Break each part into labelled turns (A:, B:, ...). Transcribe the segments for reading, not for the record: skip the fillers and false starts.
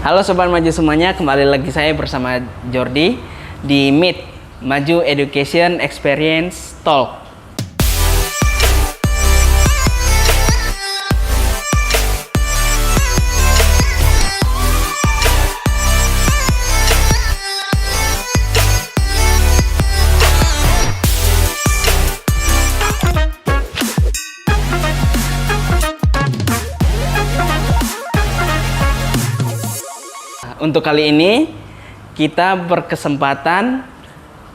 A: Halo Sobat Maju semuanya, kembali lagi saya bersama Jordi di Meet Maju Education Experience Talk. Untuk kali ini kita berkesempatan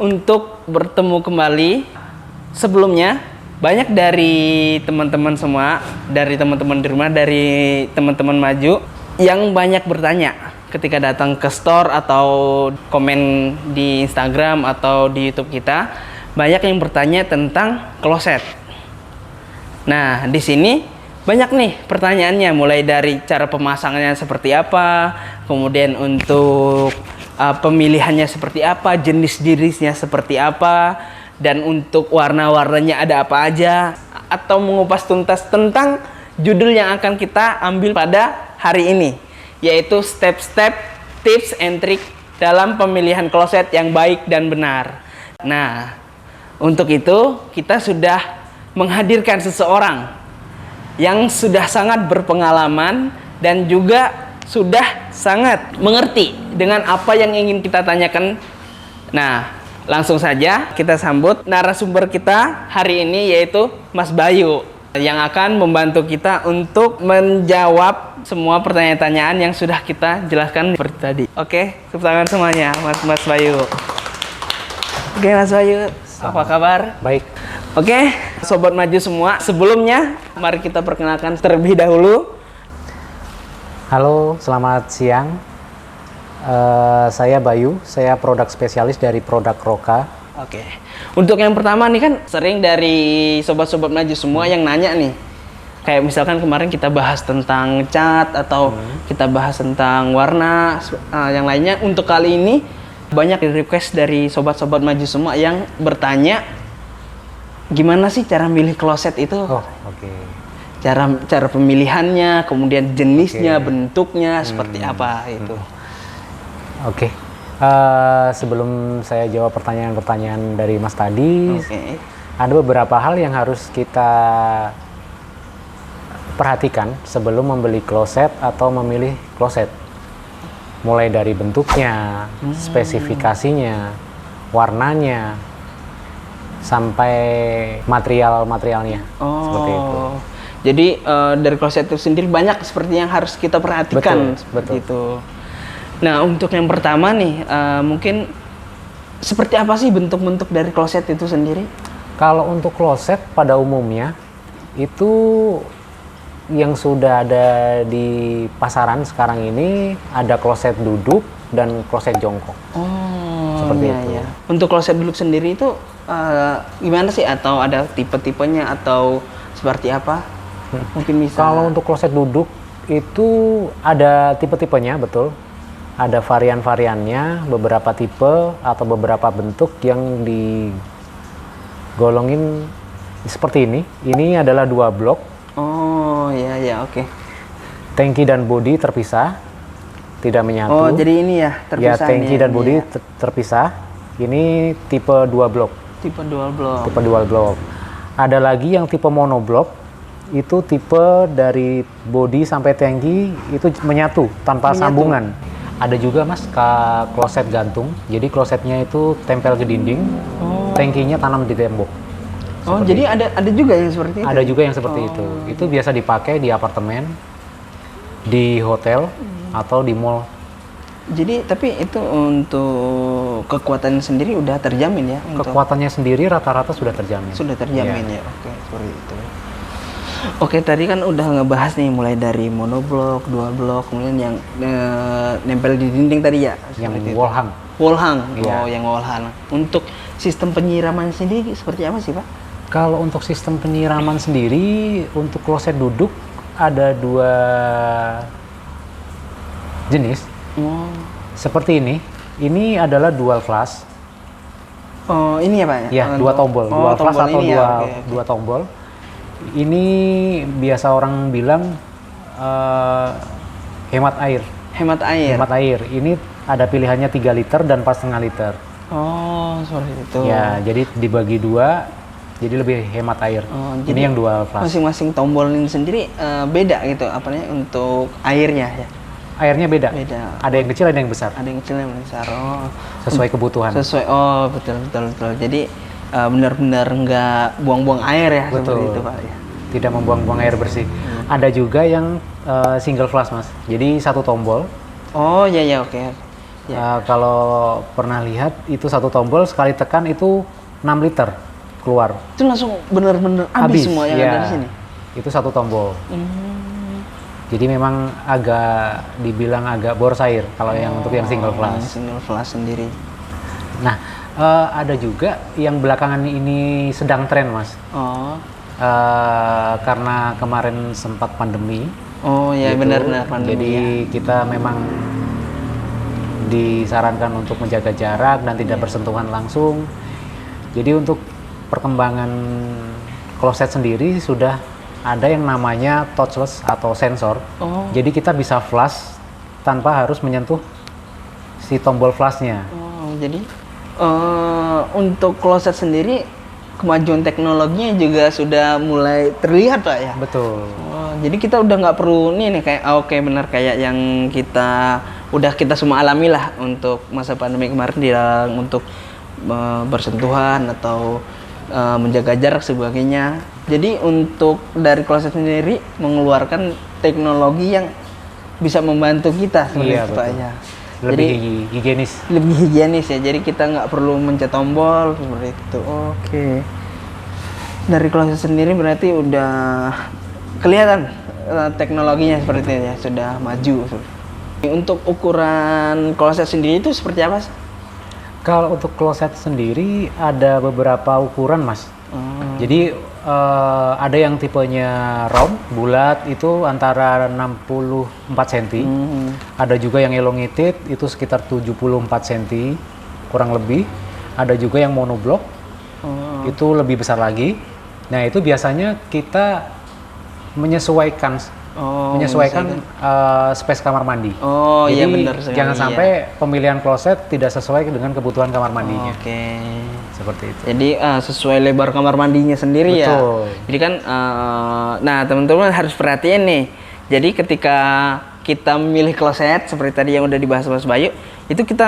A: untuk bertemu kembali. Sebelumnya banyak dari teman-teman semua, dari teman-teman di rumah, dari teman-teman Maju yang banyak bertanya ketika datang ke store atau komen di Instagram atau di YouTube kita, banyak yang bertanya tentang kloset. Nah, di sini banyak nih pertanyaannya, mulai dari cara pemasangannya seperti apa, kemudian untuk pemilihannya seperti apa, jenis-jenisnya seperti apa, dan untuk warna-warnanya ada apa aja, atau mengupas tuntas tentang judul yang akan kita ambil pada hari ini, yaitu step-step tips and trick dalam pemilihan kloset yang baik dan benar. Nah, untuk itu kita sudah menghadirkan seseorang yang sudah sangat berpengalaman dan juga sudah sangat mengerti dengan apa yang ingin kita tanyakan. Nah, langsung saja kita sambut narasumber kita hari ini, yaitu Mas Bayu, yang akan membantu kita untuk menjawab semua pertanyaan-pertanyaan yang sudah kita jelaskan seperti tadi. Oke, tepuk tangan semuanya, Mas Bayu. Oke, Mas Bayu, apa kabar?
B: Baik.
A: Oke, Sobat Maju semua, sebelumnya mari kita perkenalkan terlebih dahulu.
B: Halo, selamat siang. Saya Bayu, saya produk spesialis dari produk Roka.
A: Oke, untuk yang pertama nih, kan sering dari Sobat-Sobat Maju semua yang nanya nih. Kayak misalkan kemarin kita bahas tentang cat atau kita bahas tentang warna, yang lainnya. Untuk kali ini banyak request dari Sobat-Sobat Maju semua yang bertanya, gimana sih cara milih kloset itu?
B: Oh, oke.
A: Cara pemilihannya, kemudian jenisnya, bentuknya seperti apa itu.
B: Oke. Sebelum saya jawab pertanyaan-pertanyaan dari Mas tadi, ada beberapa hal yang harus kita perhatikan sebelum membeli kloset atau memilih kloset. Mulai dari bentuknya, spesifikasinya, warnanya, sampai materialnya. Seperti itu. Jadi dari kloset itu sendiri banyak seperti yang harus kita perhatikan. Seperti itu. Nah, untuk yang pertama nih, mungkin seperti apa sih bentuk-bentuk dari kloset itu sendiri? Kalau untuk kloset pada umumnya itu yang sudah ada di pasaran sekarang ini ada kloset duduk dan kloset jongkok. Seperti itu.
A: Ya. Untuk kloset duduk sendiri itu gimana sih? Atau ada tipe-tipenya atau seperti apa? Mungkin bisa.
B: Kalau untuk kloset duduk itu ada tipe-tipenya, betul. Ada varian-variannya, beberapa tipe atau beberapa bentuk yang digolongin seperti ini. Ini adalah 2 blok.
A: Oh, ya, oke.
B: Tangki dan bodi terpisah, tidak menyatu.
A: Oh, jadi ini ya terpisah.
B: Ya, tangki dan bodi terpisah. Ini tipe 2 blok.
A: Tipe dual blok.
B: Tipe dual blok. Ada lagi yang tipe monoblok. Itu tipe dari bodi sampai tangki itu menyatu tanpa sambungan. Ada juga Mas kloset gantung. Jadi klosetnya itu tempel ke dinding, tangkinya tanam di tembok.
A: Oh, jadi ada juga yang seperti itu.
B: Ada juga yang seperti itu. Itu biasa dipakai di apartemen, di hotel atau di mall.
A: Jadi tapi itu untuk kekuatan sendiri udah terjamin ya?
B: Kekuatannya sendiri rata-rata sudah terjamin.
A: Sudah terjamin ya. Oke, seperti itu. Oke, tadi kan udah ngebahas nih mulai dari monoblok, dual blok, kemudian yang nempel di dinding tadi ya.
B: Yang wall hang.
A: Wall hang.
B: Iya.
A: Oh, yang wall hang. Untuk sistem penyiraman sendiri seperti apa sih, Pak?
B: Kalau untuk sistem penyiraman sendiri, untuk kloset duduk ada 2 jenis. Seperti ini. Ini adalah dual flush.
A: Oh, ini ya, Pak?
B: Ya, 2 tombol. Dual flush atau dua tombol. Ini biasa orang bilang hemat air.
A: Hemat air.
B: Hemat air. Ini ada pilihannya 3 liter dan 4,5 liter.
A: Oh, seperti itu.
B: Ya, jadi dibagi 2, jadi lebih hemat air.
A: Oh,
B: ini
A: jadi
B: yang dual flash.
A: Masing-masing tombol ini sendiri beda gitu, apa namanya, untuk airnya ya.
B: Airnya beda.
A: Beda.
B: Ada yang kecil, ada yang besar.
A: Ada yang kecil, yang besar. Oh.
B: Sesuai kebutuhan.
A: Sesuai. Oh, betul. Jadi benar-benar nggak buang-buang air ya,
B: Betul.
A: seperti itu Pak ya.
B: Tidak membuang-buang air bersih. Ada juga yang single flash, Mas. Jadi satu tombol.
A: Oh, ya, oke. Ya.
B: Kalau pernah lihat itu satu tombol sekali tekan itu 6 liter keluar.
A: Itu langsung benar-benar habis semua yang ada di sini.
B: Itu satu tombol. Jadi memang dibilang agak boros air kalau yang untuk yang single flash.
A: Single flash sendiri.
B: Nah, ada juga yang belakangan ini sedang tren, Mas.
A: Oh.
B: Karena kemarin sempat pandemi.
A: Oh ya,
B: gitu.
A: benar-benar pandemi.
B: Jadi kita memang disarankan untuk menjaga jarak dan tidak bersentuhan langsung. Jadi untuk perkembangan kloset sendiri sudah ada yang namanya touchless atau sensor.
A: Oh.
B: Jadi kita bisa flash tanpa harus menyentuh si tombol flashnya.
A: Oh, jadi untuk kloset sendiri kemajuan teknologinya juga sudah mulai terlihat Pak ya.
B: Betul.
A: Oh, jadi kita udah nggak perlu nih kayak oke, benar kayak yang kita semua alami lah untuk masa pandemi kemarin untuk bersentuhan atau menjaga jarak sebagainya. Jadi untuk dari kloset sendiri mengeluarkan teknologi yang bisa membantu kita seperti itu Pak ya.
B: Lebih higienis.
A: Lebih higienis ya. Jadi kita nggak perlu mencet tombol seperti itu. Oke. Dari kloset sendiri berarti udah kelihatan teknologinya seperti itu ya, sudah maju. Untuk ukuran kloset sendiri itu seperti apa sih?
B: Kalau untuk kloset sendiri ada beberapa ukuran, Mas. Jadi ada yang tipenya round, bulat, itu antara 64 cm. Ada juga yang elongated, itu sekitar 74 cm, kurang lebih. Ada juga yang monoblok, itu lebih besar lagi. Nah, itu biasanya kita menyesuaikan space kamar mandi.
A: Oh,
B: jadi
A: iya benar sekali.
B: Jangan sampai pemilihan kloset tidak sesuai dengan kebutuhan kamar mandinya.
A: Oke.
B: Seperti itu.
A: Jadi sesuai lebar kamar mandinya sendiri.
B: Betul.
A: Ya. Jadi kan, nah teman-teman harus perhatiin nih. Jadi ketika kita memilih kloset seperti tadi yang udah dibahas Mas Bayu, itu kita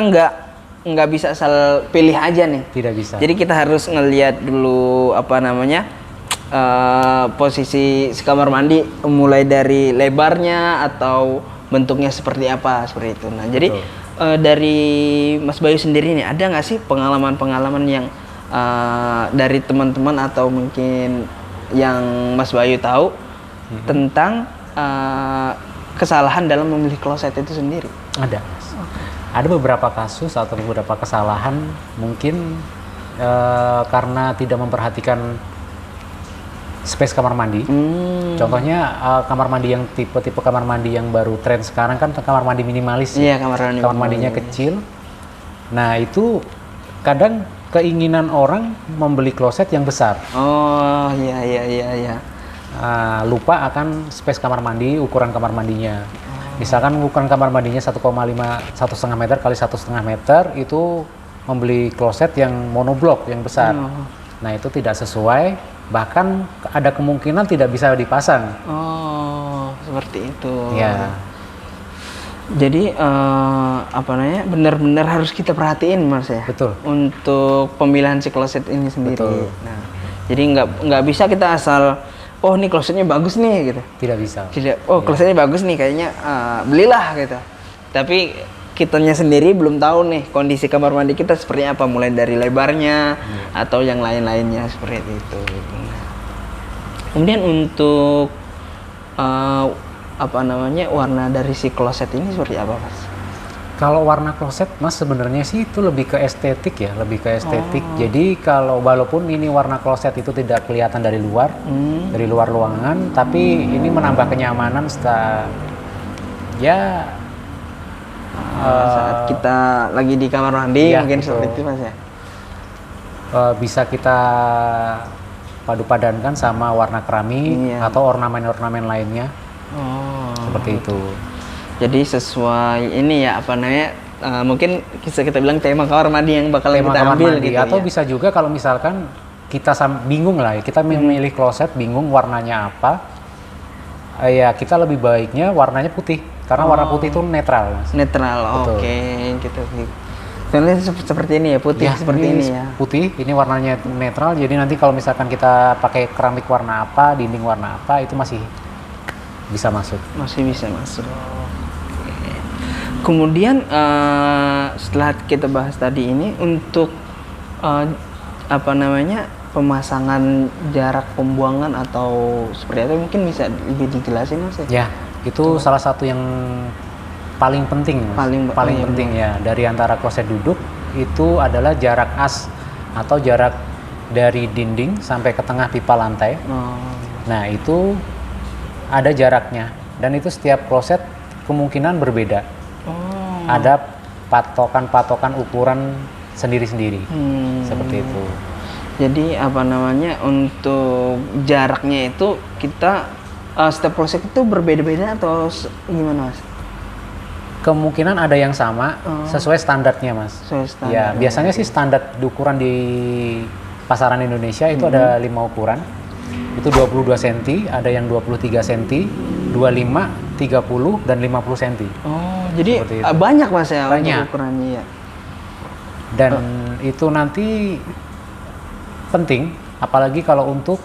A: nggak bisa asal pilih aja nih.
B: Tidak bisa.
A: Jadi kita harus ngelihat dulu apa namanya. Posisi si kamar mandi mulai dari lebarnya atau bentuknya seperti apa, seperti itu. Nah, jadi dari Mas Bayu sendiri nih, ada nggak sih pengalaman-pengalaman yang dari teman-teman atau mungkin yang Mas Bayu tahu tentang kesalahan dalam memilih kloset itu sendiri?
B: Ada. Ada beberapa kasus atau beberapa kesalahan mungkin karena tidak memperhatikan space kamar mandi. Contohnya kamar mandi yang tipe kamar mandi yang baru tren sekarang kan kamar mandi minimalis.
A: Iya, kamar
B: mandinya kecil. Nah, itu kadang keinginan orang membeli kloset yang besar.
A: Oh, iya.
B: Lupa akan space kamar mandi, ukuran kamar mandinya. Misalkan ukuran kamar mandinya 1,5 1,5 meter kali 1,5 meter, itu membeli kloset yang monoblok yang besar. Nah, itu tidak sesuai. Bahkan ada kemungkinan tidak bisa dipasang.
A: Oh, seperti itu.
B: Ya.
A: Jadi apa namanya, benar-benar harus kita perhatiin Mas ya.
B: Betul.
A: Untuk pemilihan si kloset ini sendiri.
B: Betul.
A: Nah, jadi nggak bisa kita asal, oh ini klosetnya bagus nih gitu.
B: Tidak bisa.
A: Klosetnya bagus nih kayaknya, belilah gitu. Tapi kitanya sendiri belum tahu nih kondisi kamar mandi kita seperti apa, mulai dari lebarnya atau yang lain-lainnya seperti itu. Kemudian untuk apa namanya, warna dari si kloset ini seperti apa Mas?
B: Kalau warna kloset Mas sebenarnya sih itu lebih ke estetik ya, lebih ke estetik. Jadi kalau walaupun ini warna kloset itu tidak kelihatan dari luar ruangan, tapi ini menambah kenyamanan saat
A: kita lagi di kamar mandi,
B: ya,
A: mungkin
B: betul.
A: seperti itu Mas ya.
B: Bisa kita padu-padankan sama warna keramik atau ornamen-ornamen lainnya. Seperti itu.
A: Jadi sesuai ini ya apa namanya? Mungkin bisa kita bilang tema kamar mandi yang bakal
B: Tema
A: kita
B: kamar
A: ambil
B: mandi.
A: gitu
B: Atau
A: ya.
B: bisa juga kalau misalkan kita bingung lah ya, kita memilih kloset bingung warnanya apa, ya kita lebih baiknya warnanya putih karena warna putih itu netral, Mas.
A: Netral,
B: Betul.
A: oke gitu. Soalnya seperti ini ya, putih seperti ini ya.
B: Putih, ini warnanya netral, jadi nanti kalau misalkan kita pakai keramik warna apa, dinding warna apa, itu masih bisa masuk.
A: Masih bisa masuk. Oke. Kemudian setelah kita bahas tadi ini untuk apa namanya pemasangan jarak pembuangan atau seperti itu mungkin bisa lebih dijelasin Mas ya?
B: Ya, itu salah satu yang paling penting, Mas.
A: Paling
B: penting ya dari antara kloset duduk itu adalah jarak as atau jarak dari dinding sampai ke tengah pipa lantai.
A: Oh.
B: Nah, itu ada jaraknya dan itu setiap kloset kemungkinan berbeda.
A: Oh.
B: Ada patokan-patokan ukuran sendiri-sendiri. Seperti itu.
A: Jadi apa namanya untuk jaraknya itu kita setiap kloset itu berbeda-beda atau gimana Mas?
B: Kemungkinan ada yang sama sesuai standarnya, Mas.
A: Sesuai standar.
B: Ya, biasanya sih standar ukuran di pasaran Indonesia itu ada 5 ukuran. Itu 22 cm, ada yang 23 cm, 25, 30 dan 50 cm.
A: Oh, jadi
B: Seperti itu.
A: banyak Mas ya
B: Banyak.
A: untuk ukurannya ya.
B: Dan itu nanti penting apalagi kalau untuk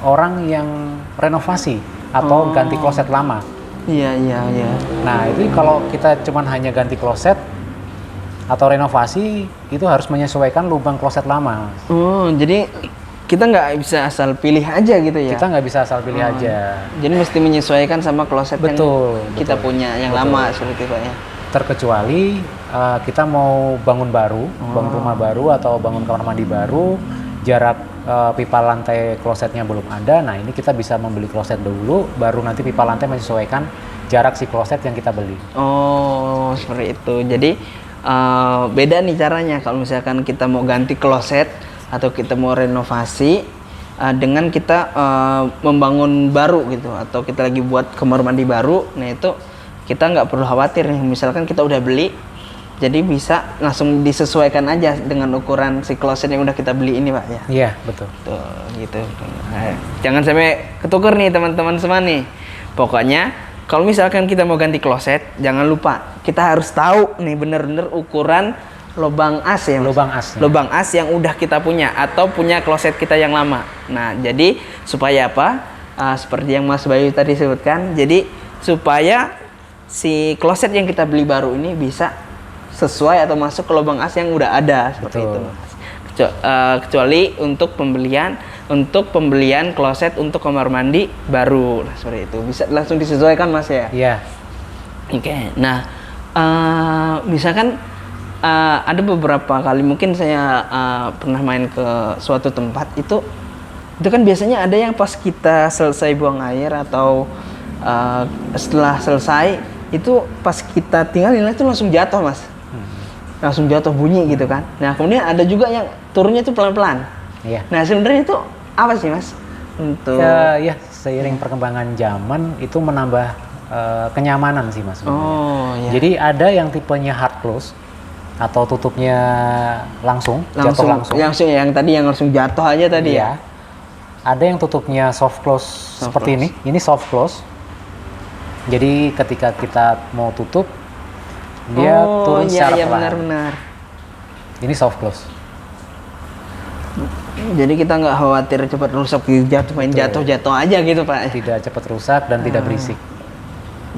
B: orang yang renovasi atau ganti kloset lama.
A: Iya.
B: Nah, itu kalau kita cuman hanya ganti kloset atau renovasi, itu harus menyesuaikan lubang kloset lama, Mas.
A: Oh, jadi kita nggak bisa asal pilih aja gitu ya?
B: Kita nggak bisa asal pilih aja.
A: Jadi mesti menyesuaikan sama kloset
B: Betul,
A: yang kita
B: betul.
A: punya yang
B: Betul.
A: lama seperti itu Pak ya.
B: Terkecuali kita mau bangun baru, bangun rumah baru atau bangun kamar mandi baru, jarak pipa lantai klosetnya belum ada. Nah, ini kita bisa membeli kloset dulu, baru nanti pipa lantai menyesuaikan jarak si kloset yang kita beli.
A: Oh, seperti itu. Jadi beda nih caranya kalau misalkan kita mau ganti kloset atau kita mau renovasi dengan kita membangun baru gitu atau kita lagi buat kamar mandi baru. Nah, itu kita nggak perlu khawatir nih. Misalkan kita udah beli, jadi bisa langsung disesuaikan aja dengan ukuran si kloset yang udah kita beli ini Pak ya.
B: Iya, betul.
A: Tuh, gitu. Nah, jangan sampai ketuker nih teman-teman semua nih. Pokoknya kalau misalkan kita mau ganti kloset, jangan lupa kita harus tahu nih bener-bener ukuran lubang as ya Mas?
B: Lubang asnya.
A: Lubang as yang udah kita punya atau punya kloset kita yang lama. Nah, jadi supaya apa? Seperti yang Mas Bayu tadi sebutkan, jadi supaya si kloset yang kita beli baru ini bisa sesuai atau masuk ke lubang as yang udah ada seperti
B: Betul.
A: itu Mas. Kecuali untuk pembelian kloset untuk kamar mandi baru. Nah, seperti itu bisa langsung disesuaikan Mas ya.
B: Iya.
A: Oke. Nah, misalkan ada beberapa kali mungkin saya pernah main ke suatu tempat itu kan biasanya ada yang pas kita selesai buang air atau setelah selesai itu pas kita tinggalin itu langsung jatuh Mas. Langsung jatuh bunyi gitu kan. Nah, kemudian ada juga yang turunnya itu pelan-pelan.
B: Iya.
A: Nah, sebenarnya itu apa sih Mas? Untuk
B: Ya, seiring perkembangan zaman itu menambah kenyamanan sih, Mas. sebenarnya.
A: Oh, iya.
B: Jadi ada yang tipenya hard close atau tutupnya langsung, jatuh langsung.
A: yang tadi yang langsung jatuh aja tadi ya.
B: Iya. Ada yang tutupnya soft close seperti
A: close.
B: ini. Ini soft close. Jadi ketika kita mau tutup, dia turun secara
A: iya,
B: pelan.
A: benar.
B: Ini soft close.
A: Jadi kita nggak khawatir cepat rusak jatuh main jatuh aja gitu Pak.
B: Tidak cepat rusak dan tidak berisik.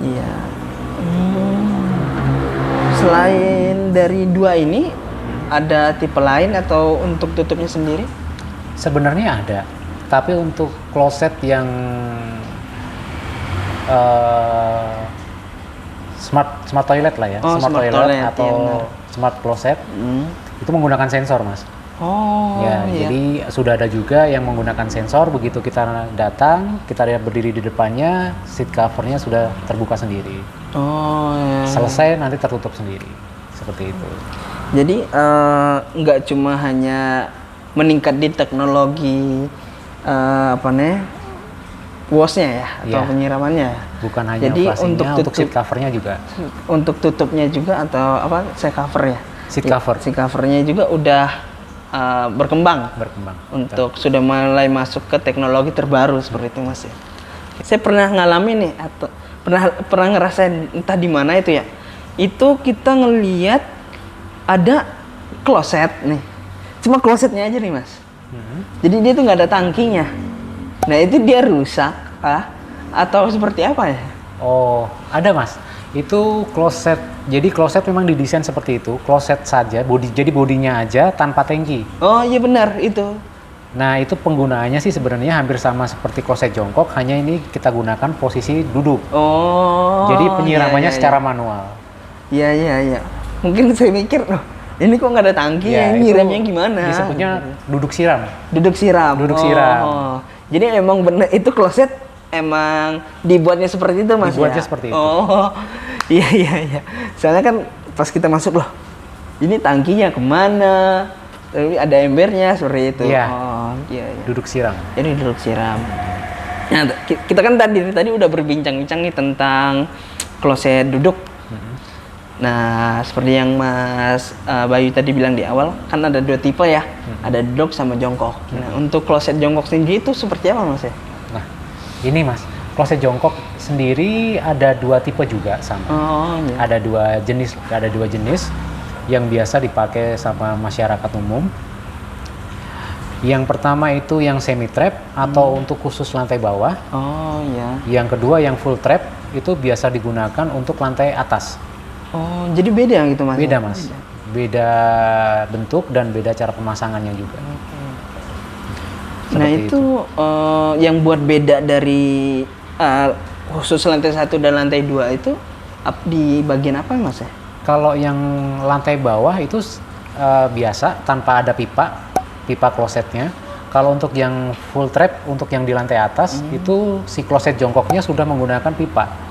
A: Iya. Selain dari dua ini, ada tipe lain atau untuk tutupnya sendiri?
B: Sebenarnya ada, tapi untuk kloset yang smart toilet lah ya,
A: Oh, smart toilet,
B: atau
A: iya benar.
B: smart closet itu menggunakan sensor, Mas.
A: Oh,
B: Ya,
A: iya.
B: jadi sudah ada juga yang menggunakan sensor. Begitu kita datang, kita lihat berdiri di depannya, seat covernya sudah terbuka sendiri.
A: Oh, iya.
B: Selesai nanti tertutup sendiri, seperti itu.
A: Jadi nggak cuma hanya meningkat di teknologi apa nih, washnya ya atau
B: Iya.
A: penyiramannya.
B: Bukan hanya
A: Jadi
B: flashingnya, untuk seat
A: tutup,
B: covernya juga.
A: untuk tutupnya juga atau apa? Seat cover ya.
B: Seat cover.
A: Seat covernya juga udah berkembang.
B: Berkembang.
A: Untuk sudah mulai masuk ke teknologi terbaru seperti itu Mas ya. Saya pernah ngalamin nih atau pernah ngerasain entah di mana itu ya. Itu kita ngelihat ada kloset nih. Cuma klosetnya aja nih Mas. Jadi dia tuh nggak ada tangkinya. Nah itu dia rusak atau seperti apa ya?
B: Oh, ada Mas. Itu kloset. Jadi kloset memang didesain seperti itu, kloset saja, jadi bodinya aja tanpa tangki.
A: Oh iya benar itu.
B: Nah, itu penggunaannya sih sebenarnya hampir sama seperti kloset jongkok, hanya ini kita gunakan posisi duduk.
A: Oh.
B: Jadi penyiramannya
A: iya,
B: secara manual.
A: Iya iya iya. Mungkin saya mikir, loh, ini kok nggak ada tangki,
B: Ya,
A: ini
B: itu
A: nyiramnya gimana?
B: disebutnya duduk siram.
A: Duduk siram.
B: Duduk siram.
A: Oh. Jadi emang bener itu kloset emang dibuatnya seperti itu Mas
B: Dibuatnya
A: ya?
B: seperti itu.
A: Oh. Iya iya iya. Soalnya kan pas kita masuk loh, ini tangkinya kemana? Tapi ada embernya seperti itu.
B: Iya.
A: Oh iya iya.
B: Duduk siram.
A: Jadi duduk siram. Nah, kita kan tadi udah berbincang-bincang nih tentang kloset duduk. Nah, seperti yang Mas Bayu tadi bilang di awal, kan ada dua tipe ya, ada duduk sama jongkok. Nah, untuk kloset jongkok sendiri itu seperti apa Mas ya?
B: Nah, ini Mas, kloset jongkok sendiri ada dua tipe juga sama.
A: Oh iya.
B: Ada dua jenis yang biasa dipakai sama masyarakat umum. Yang pertama itu yang semi trap atau untuk khusus lantai bawah.
A: Oh iya.
B: Yang kedua yang full trap itu biasa digunakan untuk lantai atas.
A: Oh, jadi beda gitu Mas?
B: Beda Mas. Beda bentuk dan beda cara pemasangannya juga.
A: Nah
B: Seperti
A: itu yang buat beda dari khusus lantai 1 dan lantai 2 itu di bagian apa Mas ya?
B: Kalau yang lantai bawah itu biasa tanpa ada pipa klosetnya. Kalau untuk yang full trap, untuk yang di lantai atas itu si kloset jongkoknya sudah menggunakan pipa.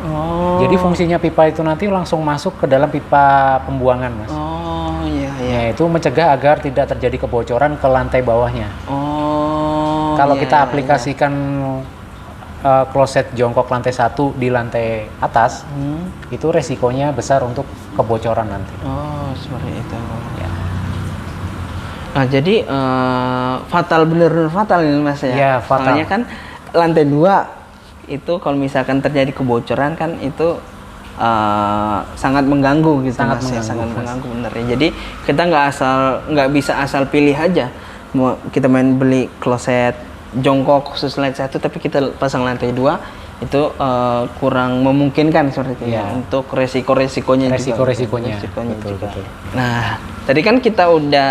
A: Oh.
B: Jadi fungsinya pipa itu nanti langsung masuk ke dalam pipa pembuangan Mas.
A: Oh iya iya.
B: Ya, itu mencegah agar tidak terjadi kebocoran ke lantai bawahnya.
A: Oh.
B: Kalau
A: iya,
B: kita
A: iya,
B: aplikasikan kloset jongkok lantai 1 di lantai atas, itu resikonya besar untuk kebocoran nanti.
A: Oh, seperti itu.
B: Ya.
A: Nah, jadi fatal, bener-bener fatal ini Mas ya?
B: Iya, fatal.
A: Soalnya kan lantai 2 itu kalau misalkan terjadi kebocoran kan itu sangat mengganggu gitu
B: Sangat
A: Mas ya,
B: mengganggu,
A: sangat
B: Mas.
A: mengganggu bener ya. Jadi kita nggak bisa asal pilih aja. Mau kita main beli kloset jongkok khusus lantai 1 tapi kita pasang lantai 2 itu kurang memungkinkan seperti itu ya,
B: Iya.
A: untuk resikonya juga.
B: Resikonya.
A: Resikonya
B: Betul,
A: juga.
B: betul.
A: Nah, tadi kan kita udah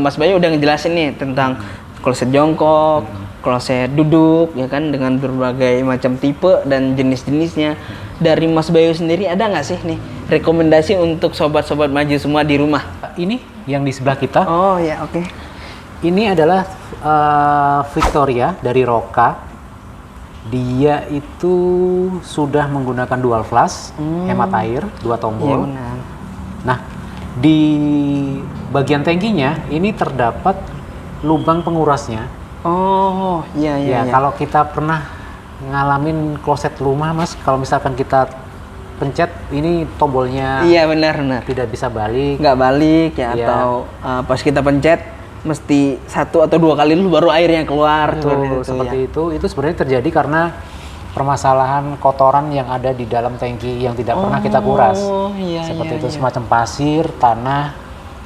A: Mas Bayu udah ngejelasin nih tentang kloset jongkok, kloset duduk ya kan dengan berbagai macam tipe dan jenis-jenisnya. Dari Mas Bayu sendiri ada nggak sih nih rekomendasi untuk sobat-sobat maju semua di rumah?
B: Ini yang di sebelah kita.
A: Oh ya, oke.
B: Ini adalah Victoria dari Roka. Dia itu sudah menggunakan dual flush, hemat air, 2
A: Iya
B: tombol.
A: benar.
B: Nah, di bagian tangkinya ini terdapat lubang pengurasnya.
A: Oh, iya iya.
B: Ya,
A: iya.
B: kalau kita pernah ngalamin kloset rumah, Mas, kalau misalkan kita pencet ini tombolnya
A: Iya benar.
B: tidak bisa balik.
A: Nggak balik ya,
B: Iya.
A: atau pas kita pencet mesti 1 atau 2 kali dulu baru airnya keluar.
B: Seperti itu sebenarnya terjadi karena permasalahan kotoran yang ada di dalam tangki yang tidak pernah kita kuras.
A: Iya,
B: Seperti
A: iya,
B: itu
A: iya.
B: semacam pasir, tanah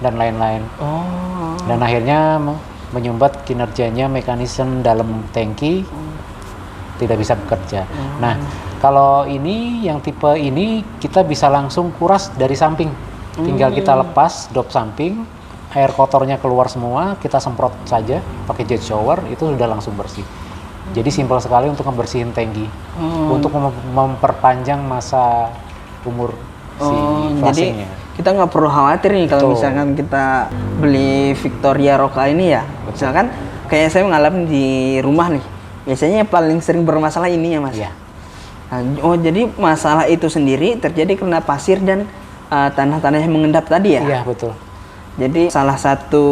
B: dan lain-lain.
A: Oh.
B: Dan akhirnya menyumbat kinerjanya mekanisme dalam tangki tidak bisa bekerja. Nah, kalau ini yang tipe ini kita bisa langsung kuras dari samping. Tinggal kita lepas dop samping, air kotornya keluar semua, kita semprot saja pakai jet shower, itu sudah langsung bersih. Jadi simpel sekali untuk membersihin tangki, untuk memperpanjang masa umur si
A: Jadi
B: flashingnya.
A: kita nggak perlu khawatir nih kalau
B: Betul.
A: misalkan kita beli Victoria Roka ini ya. Misalkan kayak saya mengalami di rumah nih. Biasanya yang paling sering bermasalah ini ya Mas.
B: Iya.
A: Nah, jadi masalah itu sendiri terjadi karena pasir dan tanah-tanah yang mengendap tadi ya.
B: Iya, betul.
A: Jadi salah satu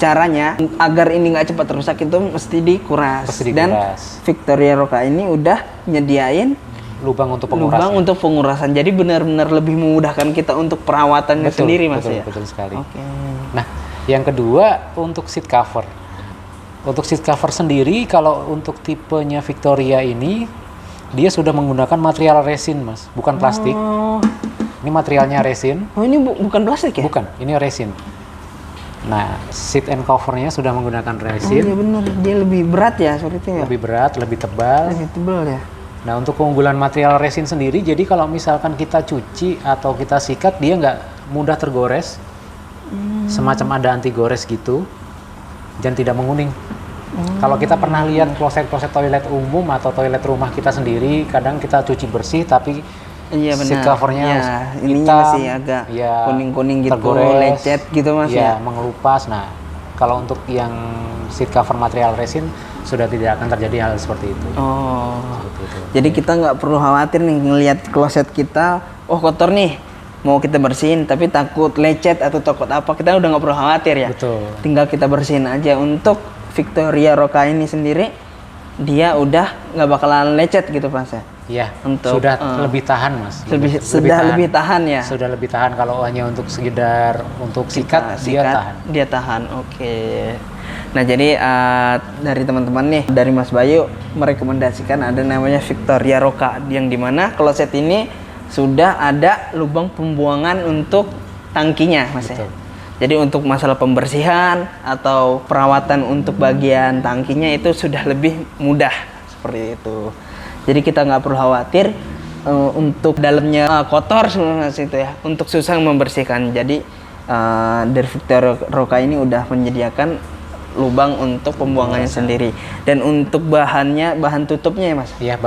A: caranya agar ini nggak cepat rusak itu mesti dikuras.
B: Pasti
A: Dan
B: dikuras.
A: Victoria Roca ini udah nyediain
B: Lubang untuk pengurasan.
A: lubang untuk pengurasan. Jadi benar-benar lebih memudahkan kita untuk perawatannya sendiri, Mas,
B: betul,
A: ya.
B: betul sekali.
A: Oke.
B: Nah, yang kedua untuk seat cover. Untuk seat cover sendiri, kalau untuk tipenya Victoria ini, dia sudah menggunakan material resin, Mas, bukan plastik.
A: Oh,
B: Ini materialnya resin,
A: ini bukan plastik ya?
B: bukan, ini resin. Nah, seat and covernya sudah menggunakan
A: Oh,
B: resin,
A: iya benar. Dia lebih berat ya, seperti itu ya.
B: lebih berat, lebih tebal.
A: Lebih tebal ya.
B: Nah, untuk keunggulan material resin sendiri, jadi kalau misalkan kita cuci atau kita sikat, dia nggak mudah tergores. Semacam ada anti gores gitu, dan tidak menguning. Kalau kita pernah lihat kloset-kloset toilet umum atau toilet rumah kita sendiri, kadang kita cuci bersih, tapi
A: Iya
B: seat
A: benar.
B: covernya
A: Ya, ininya
B: hitam,
A: masih agak
B: ya,
A: kuning-kuning gitu,
B: tergores,
A: lecet gitu, Mas,
B: ya,
A: ya.
B: mengelupas. Nah, kalau untuk yang seat cover material resin sudah tidak akan terjadi hal seperti itu.
A: Oh.
B: Seperti itu.
A: Jadi kita nggak perlu khawatir nih ngelihat kloset kita, oh kotor nih, mau kita bersihin, tapi takut lecet atau takut apa, kita udah nggak perlu khawatir ya.
B: Betul.
A: Tinggal kita bersihin aja. Untuk Victoria Roca ini sendiri, dia udah nggak bakalan lecet gitu, Mas, ya.
B: Ya,
A: Untuk,
B: sudah lebih tahan, Mas.
A: Lebih tahan ya.
B: Sudah lebih tahan. Kalau hanya untuk sekedar untuk sikat, dia tahan.
A: Dia tahan. Oke. Nah, jadi dari teman-teman nih, dari Mas Bayu merekomendasikan ada namanya Victoria Roca, yang dimana kloset ini sudah ada lubang pembuangan untuk tangkinya, Mas, ya.
B: Betul.
A: Jadi untuk masalah pembersihan atau perawatan untuk bagian tangkinya itu sudah lebih mudah seperti itu. Jadi kita nggak perlu khawatir untuk dalamnya kotor sebenarnya itu ya, untuk susah membersihkan. Jadi dari Victoria Roca ini udah menyediakan lubang untuk pembuangannya sendiri. Dan untuk bahannya, bahan tutupnya ya, Mas.
B: Iya,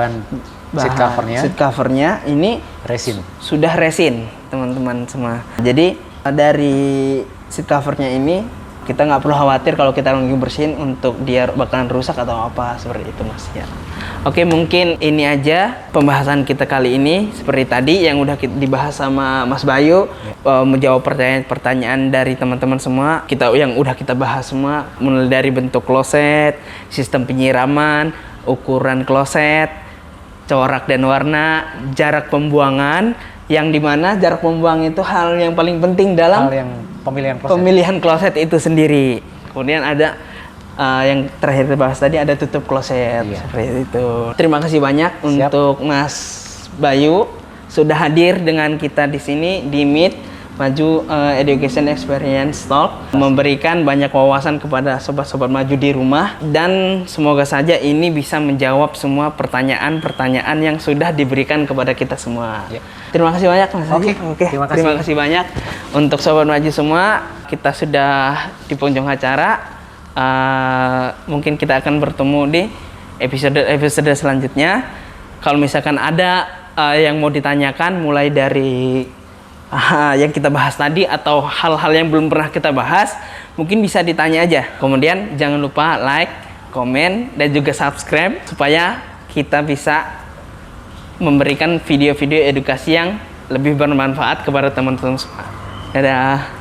B: seat covernya
A: Seat covernya ini
B: resin.
A: sudah resin, teman-teman semua. Jadi dari seat covernya ini kita nggak perlu khawatir kalau kita lagi bersihin untuk dia bakalan rusak atau apa seperti itu, Mas, ya. Oke, mungkin ini aja pembahasan kita kali ini. Seperti tadi yang udah dibahas sama Mas Bayu, menjawab pertanyaan-pertanyaan dari teman-teman semua. Yang udah kita bahas semua, mulai dari bentuk kloset, sistem penyiraman, ukuran kloset, corak dan warna, jarak pembuangan, yang dimana jarak pembuang itu hal yang paling penting dalam
B: Hal yang pemilihan
A: kloset itu sendiri. Kemudian ada yang terakhir dibahas tadi, ada tutup kloset.
B: Iya.
A: Seperti itu. Terima kasih banyak untuk Mas Bayu sudah hadir dengan kita di sini di Meet Maju Education Experience Talk, memberikan banyak wawasan kepada sobat-sobat maju di rumah, dan semoga saja ini bisa menjawab semua pertanyaan-pertanyaan yang sudah diberikan kepada kita semua.
B: Ya.
A: Terima kasih banyak, Mas.
B: Oke,
A: Terima kasih banyak untuk sobat maju semua. Kita sudah di penghujung acara. Mungkin kita akan bertemu di episode selanjutnya. Kalau misalkan ada yang mau ditanyakan, mulai dari yang kita bahas tadi atau hal-hal yang belum pernah kita bahas, mungkin bisa ditanya aja. Kemudian jangan lupa like, komen, dan juga subscribe supaya kita bisa memberikan video-video edukasi yang lebih bermanfaat kepada teman-teman semua. Dadah.